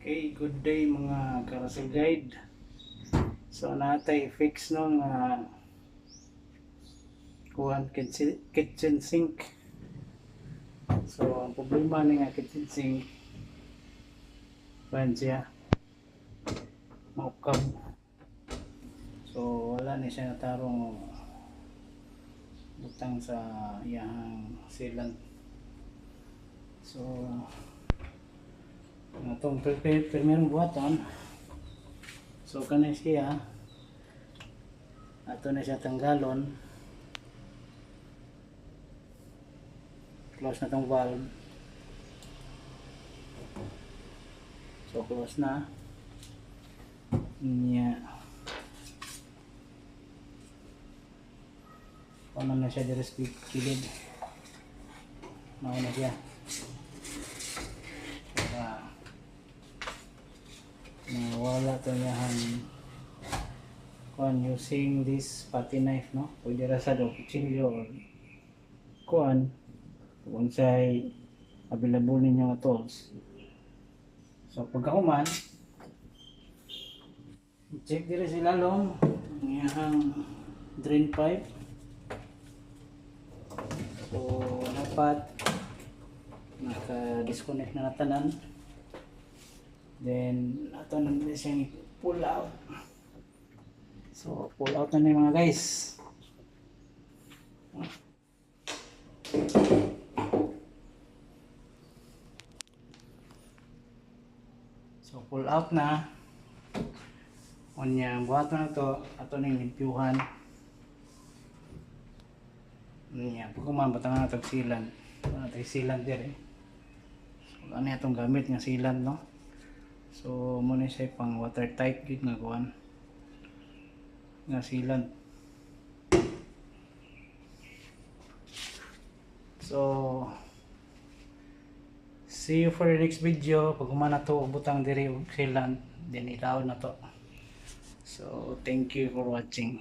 Okay, good day mga Carousel Guide. So natay fix nung kitchen sink. So ang problema ni nga kitchen sink kuan siya maukab. So wala ni siya natarong butang sa iyang sealant. So itong primerong buhaton, so kanin siya ato na siya tanggalon, close na tong valve, so close na niya. Ano na siya dito sa kilid, mauna siya para nawala to niyahan kuan using this putty knife, no? Pwede ra sa do kutsilyo or kuan kung say available ninyo nga tools. So pagkahuman, check diri sa ilalom ang iyang drain pipe. So dapat naka-disconnect na natanan. Then ato na siyang pull out. So pull out na mga guys. So pull out na. Unya buhat na to, ato ning limpyuhan. Unya pagkuman batangan natag silan. Natag silan dire. So ano itong gamit nga silan, no? So muna siya pang watertight gid nga kuan nga sealant. So see you for the next video. Pag humana to butang diri og sealant, then ilaw na to. So thank you for watching.